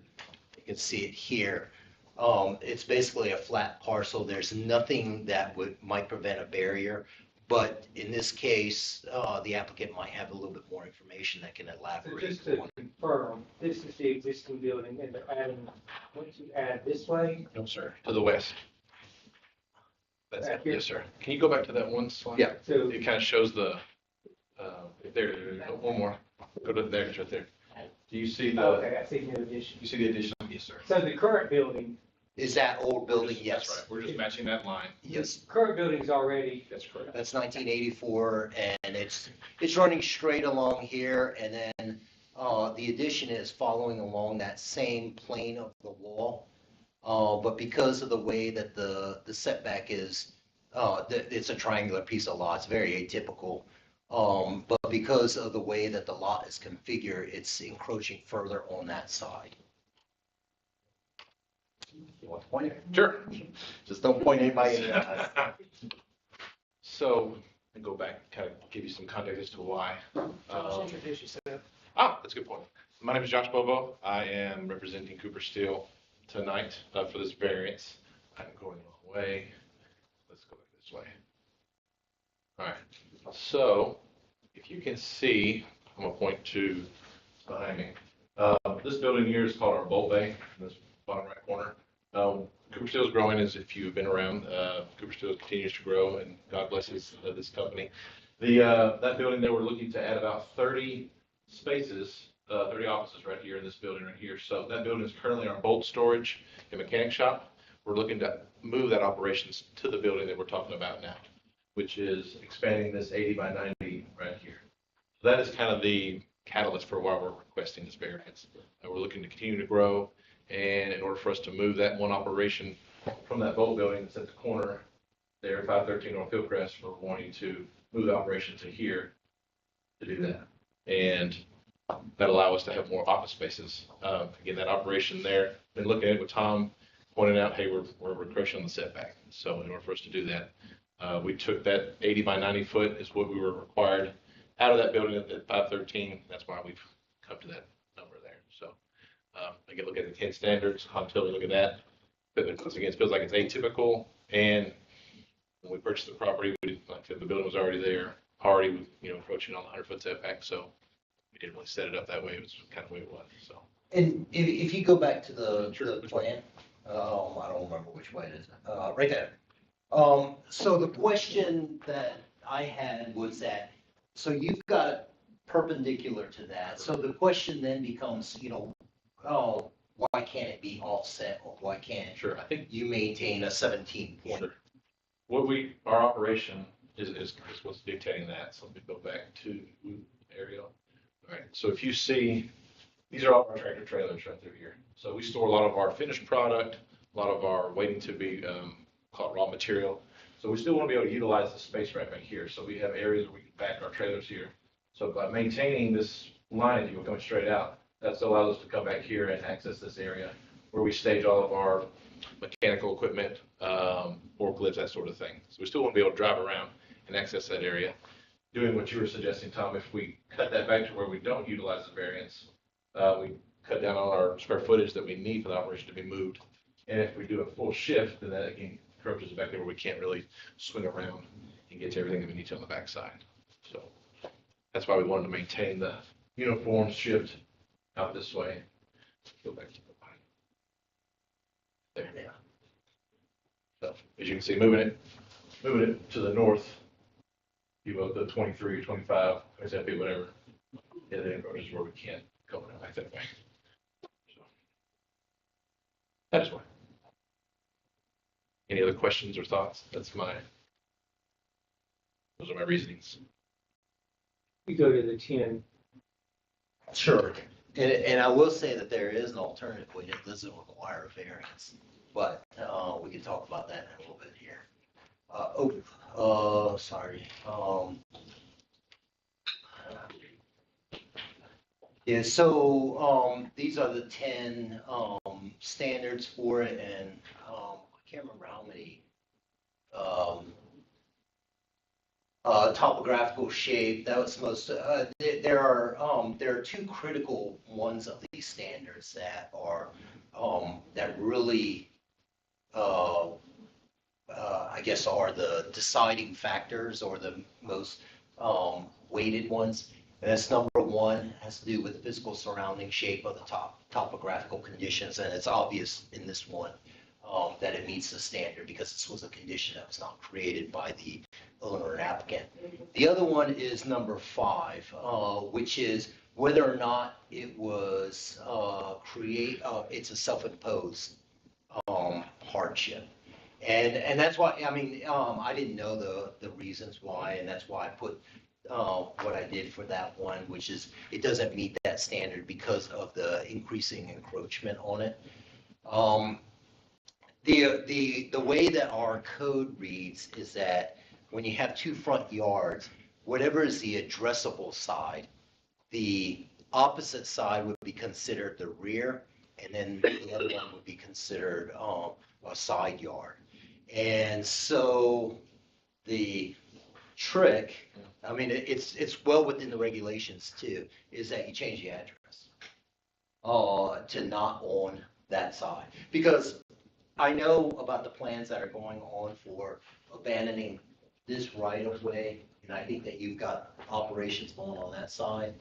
can see it here. It's basically a flat parcel. There's nothing that might prevent a barrier. But in this case, the applicant might have a little bit more information that can So elaborate just to on. confirm, this is the existing building, and they're adding, once you add this way, No, sir, to the west. That's Back it, here? yes, sir. Can you go back to that one slide? Yeah. so, It kind of shows the, there, one more, go to there, it's right there. Do you see the, okay, I see no addition. you see the addition? Yes, sir. So the current building, Is that old building? That's Yes. right, we're just matching that line. Yes. current building's already, That's correct. That's 1984, and it's running straight along here, and then the addition is following along that same plane of the wall. But because of the way that the setback is, it's a triangular piece of lot, it's very atypical. But because of the way that the lot is configured, it's encroaching further on that side. You want to point it? Sure. Just don't point anybody in the eye. So, and go back, kind of give you some context as to why. introduce yourself. That's a good point. My name is Josh Bobo. I am representing Cooper Steel tonight for this variance. I'm going the wrong way. Let's go back this way. All right. So, if you can see, I'm going to point to behind me. This building here is called our Bolt Bay in this bottom right corner. Cooper Steel is growing, as if you've been around. Cooper Steel continues to grow, and God blesses this company. That building there, we're looking to add about 30 spaces, 30 offices right here in this building right here. So that building is currently our bolt storage and mechanic shop. We're looking to move that operations to the building that we're talking about now, which is expanding this 80 by 90 right here. So that is kind of the catalyst for why we're requesting this variance. We're looking to continue to grow, and in order for us to move that one operation from that bolt building that's at the corner there, 513 North Hillcrest, we're wanting to move the operation to here to do that. And that allow us to have more office spaces. Again, that operation there, been looking at it with Tom, pointing out, hey, we're encroaching on the setback. So in order for us to do that, we took that 80 by 90 foot is what we were required out of that building at 513. That's why we've come to that number there. So again, look at the 10 standards, until we look at that. But once again, it feels like it's atypical. And when we purchased the property, like I said, the building was already there, already, approaching on the 100-foot setback. So we didn't really set it up that way. It was kind of the way it was. So. And if you go back to the plan, I don't remember which way it is, right there. So the question that I had was that, so you've got perpendicular to that. So the question then becomes, why can't it be offset, or why can't Sure, I think you maintain a 17 point? sure. Our operation is what's dictating that. So let me go back to the area. All right, so if you see, these are all our tractor trailers right through here. So we store a lot of our finished product, a lot of our waiting to be called raw material. So we still want to be able to utilize the space right back here. So we have areas where we can back our trailers here. So by maintaining this line, if you go coming straight out, that allows us to come back here and access this area where we stage all of our mechanical equipment, forklifts, that sort of thing. So we still want to be able to drive around and access that area. Doing what you were suggesting, Tom, if we cut that back to where we don't utilize the variance, we cut down on our square footage that we need for the operation to be moved. And if we do a full shift, then that again approaches back there where we can't really swing around and get to everything that we need to on the backside. So that's why we wanted to maintain the uniform shift out this way. Go back to the line. There. Yeah. So as you can see, moving it to the north, you go to 23 or 25, 27 feet, whatever. Yeah, the approach is where we can't go back that way. So that is why. Any other questions or thoughts? Those are my reasonings. We go to the 10. Sure. And I will say that there is an alternative way that doesn't require a variance, but, we can talk about that in a little bit here. Sorry, yeah, so, these are the 10, standards for it, and, I can't remember how many, um, topographical shape, that was most, there are two critical ones of these standards that are, that really, uh, I guess are the deciding factors or the most, weighted ones. And that's number one, has to do with the physical surrounding shape of the topographical conditions, and it's obvious in this one, that it meets the standard because this was a condition that was not created by the owner and applicant. The other one is number 5, which is whether or not it was, it's a self-imposed, hardship. And that's why, I mean, I didn't know the reasons why, and that's why I put, what I did for that one, which is it doesn't meet that standard because of the increasing encroachment on it. The way that our code reads is that when you have two front yards, whatever is the addressable side, the opposite side would be considered the rear, and then the other one would be considered, a side yard. And so the trick, I mean, it's well within the regulations too, is that you change the address, to not on that side. Because I know about the plans that are going on for abandoning this right of way, and I think that you've got operations going on that side.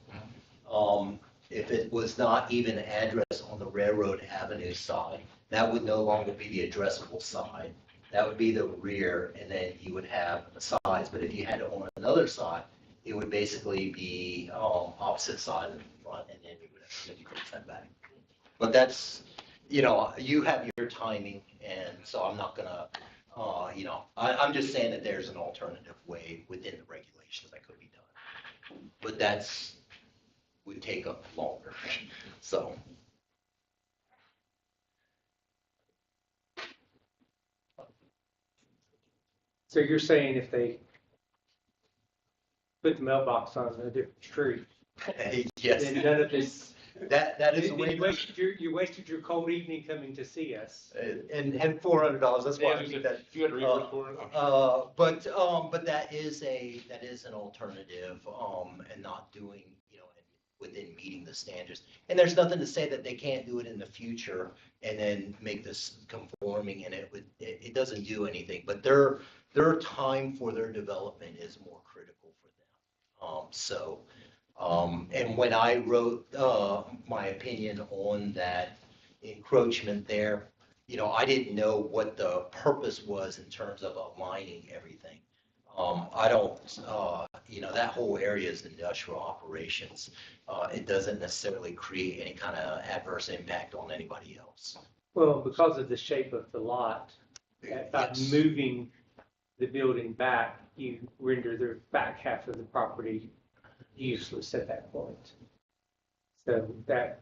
If it was not even an address on the Railroad Avenue side, that would no longer be the addressable side. That would be the rear, and then you would have the sides. But if you had it on another side, it would basically be, opposite side and front, and then you would have 50 foot setback. But that's, you have your timing, and so I'm not gonna, I'm just saying that there's an alternative way within the regulations that could be done. But that's, would take up longer, so. So you're saying if they put the mailbox on a different street, Yes, then none of this, that is the then way. you wasted your cold evening coming to see us. And $400, that's why I think that. You had to read for it? But that is an alternative, and not doing, within meeting the standards. And there's nothing to say that they can't do it in the future and then make this conforming, and it doesn't do anything, but their time for their development is more critical for them. And when I wrote, my opinion on that encroachment there, I didn't know what the purpose was in terms of aligning everything. I don't, that whole area is industrial operations. It doesn't necessarily create any kind of adverse impact on anybody else. Well, because of the shape of the lot, by Yes. moving the building back, you render the back half of the property useless at that point. So that,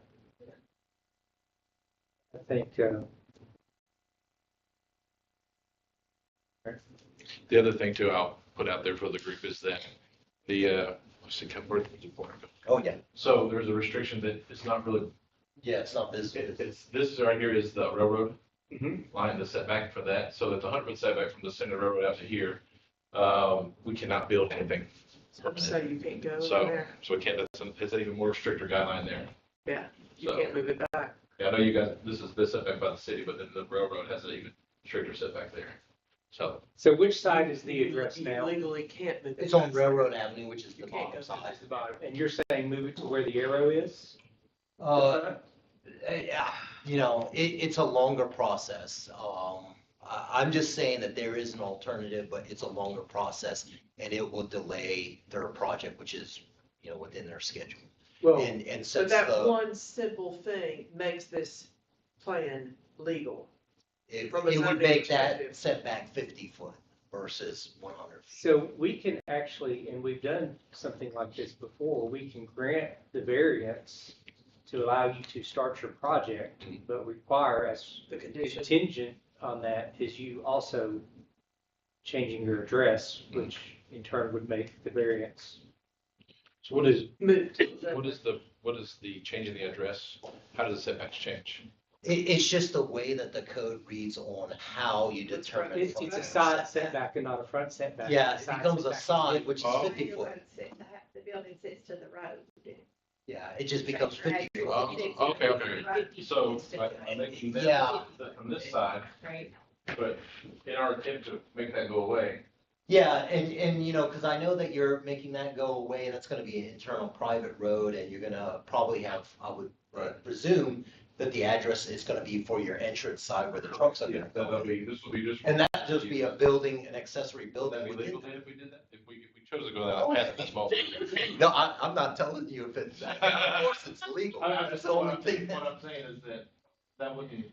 I think, The other thing too, I'll put out there for the group is that let's see, where did you point? Oh, yeah. So there's a restriction that it's not really, Yeah, it's not this. this right here is the railroad Mhm. line, the setback for that. So that's 100-foot setback from the center of the railroad out to here. We cannot build anything So you can't go over So, there. so we can't, it's an even more stricter guideline there. Yeah, you So, can't move it back. yeah, I know you guys, this is the setback by the city, but then the railroad has an even stricter setback there. So, so which side is the address You now? legally can't move it. It's on back. Railroad Avenue, which is You the can't bottom go side. That's the bottom. And you're saying move it to where the arrow is? Yeah, it's a longer process. I'm just saying that there is an alternative, but it's a longer process, and it will delay their project, which is, within their schedule. Well, And But since that one simple thing makes this plan legal. it from a would zoning make that perspective. setback 50 foot versus 100 feet. so we can actually, and we've done something like this before, we can grant the variance to allow you to start your project, but require as The condition. contingent on that is you also changing your address, which in turn would make the variance. So what is, Move. what is the change in the address? How does the setbacks change? It's just the way that the code reads on how you determine. It's a side setback and not a front setback. Yeah, It's it side becomes a setback. side, which is Oh. 50 foot. The building sits to the road. Yeah, it just becomes 50 foot. Okay. So I'm making this Yeah. from this side, Right. but in our attempt to make that go away, Yeah, and you know, because I know that you're making that go away, that's gonna be an internal private road, and you're gonna probably have, I would presume that the address is gonna be for your entrance side where the trucks are gonna go. this will be just. And that just be a building, an accessory Would building that be within. legal then if we did that? If we chose to go that path at this moment? No, I'm not telling you if it's, of course it's legal. That's the only thing What that. I'm saying is that wouldn't,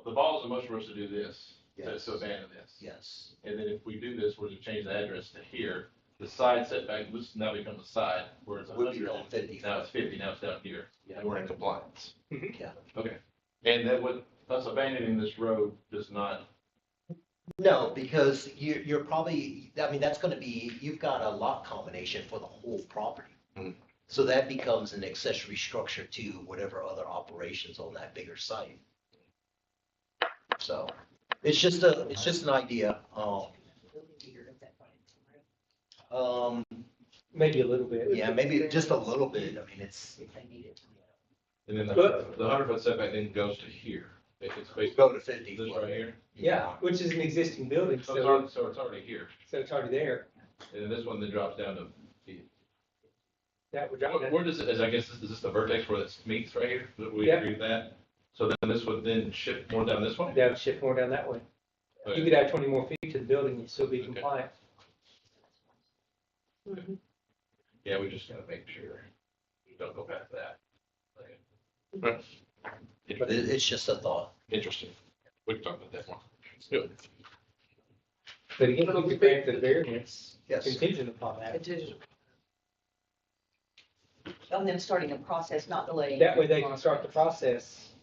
the ball is in motion for us to do this, Yes. to abandon this. Yes, And then if we do this, we're to change the address to here, the side setback, this now becomes a side, where it's would be 100, on 50. now it's 50, now it's down here, and we're in compliance. Yeah. Okay, and that would, us abandoning this road does not, No, because you're probably, I mean, that's gonna be, you've got a lot combination for the whole property. Mhm. So that becomes an accessory structure to whatever other operations on that bigger site. So, it's just an idea, Maybe a little bit. yeah, maybe just a little bit, I mean, it's, and then the But- 100-foot setback then goes to here. It's basically go to 50. this right here, Yeah, which is an existing building, so so it's already here, it's already there. and then this one then drops down to. That would, Where does it, I guess, is this the vertex where this meets right here? That we Yeah. agree with that? So then this would then shift more down this way? that would shift more down that way. You Okay. could add 20 more feet to the building and still be Okay. compliant. Yeah, we just gotta make sure we don't go past that. Okay. But it's just a thought. Interesting. We can talk about that more. Good. But again, you could grant the variance Yes. contingent upon that. Contingent. On them starting a process, not delaying. That way they can start the process.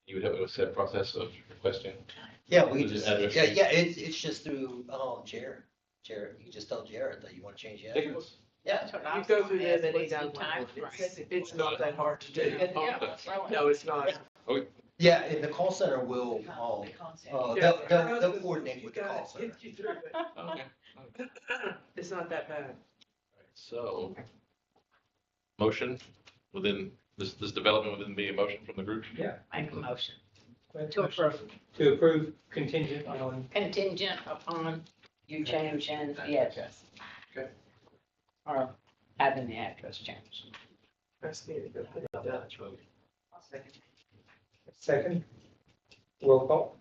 You would have a set process of requesting. Yeah, we Is it just, address yeah, change? yeah, it's just through, Jared, you can just tell Jared that you wanna change the address. Yeah, You go through them anytime. It's not that hard to do. No, it's not. yeah, and the call center will, The concept. they'll coordinate with the call center. Get you through it. Okay. It's not that bad. So, motion within, this development within be a motion from the group? Make a motion to approve, To approve contingent on, contingent upon you changing the address. Okay. Or having the address changed. That's good. second, roll call.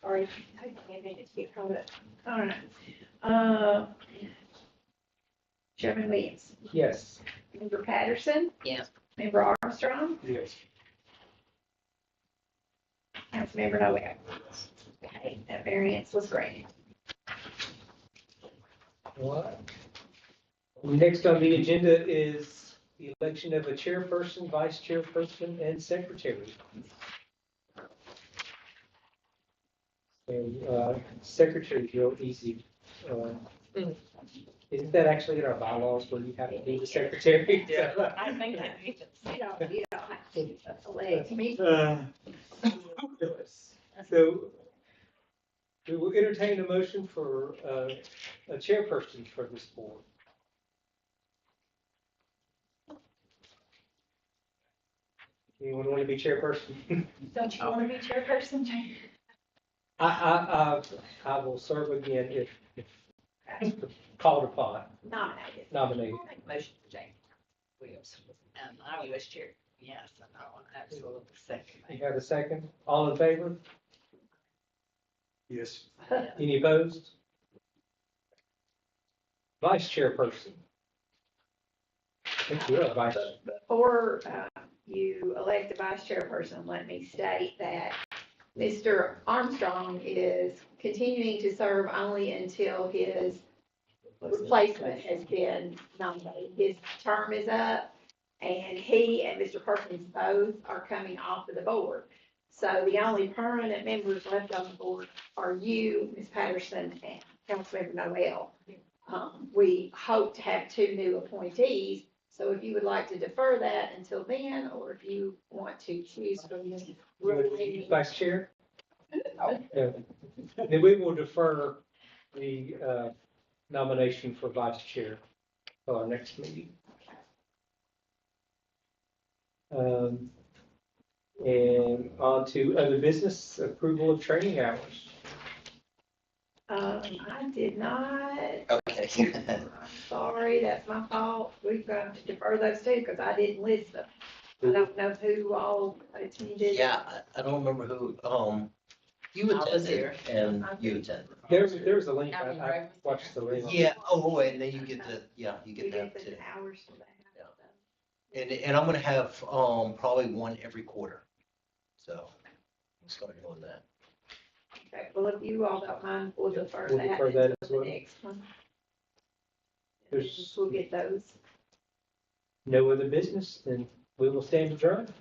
Sorry, I can't just get hold of it. All right. Chairman Williams, Yes. Member Patterson, Yes. Member Armstrong, Yes. Councilmember Noel. Okay, that variance was granted. What? Next on the agenda is the election of a chairperson, vice chairperson, and secretary. And, secretary's real easy. Isn't that actually in our bylaws where you have to be the secretary? Yeah. I think that You don't have to elect me. So we will entertain a motion for a chairperson for this board. Anyone want to be chairperson? Don't you want to be chairperson, Jane? I will serve again if called upon, Nominated. nominated. I'll make a motion for Jane Williams. And I was chair. Yes, and I want absolutely second. You have a second? All in favor? Yes. Any opposed? Vice chairperson. I think you're a vice. Before you elect the vice chairperson, let me state that Mr. Armstrong is continuing to serve only until his replacement has been nominated. His term is up, and he and Mr. Perkins both are coming off of the board. So the only permanent members left on the board are you, Ms. Patterson, and Councilmember Noel. We hope to have 2 new appointees, so if you would like to defer that until then, or if you want to choose from this rotating. Vice Chair? Yeah. Then we will defer the nomination for Vice Chair till our next meeting. And on to other business, approval of training hours. I did not. Okay. I'm sorry, that's my fault. We've got to defer those two because I didn't list them. I don't know who all attended. Yeah, I don't remember who, you I was attended and you attended. There's a link, I watched the link. Yeah, oh, and then you get to, yeah, you We get that get too. the hours for that. And I'm gonna have, probably one every quarter. So, I'm start doing that. Okay, well, if you all don't mind, we'll defer We'll that defer that until as the well. next one. And There's- We'll get those. No other business, then we will stand adjourned.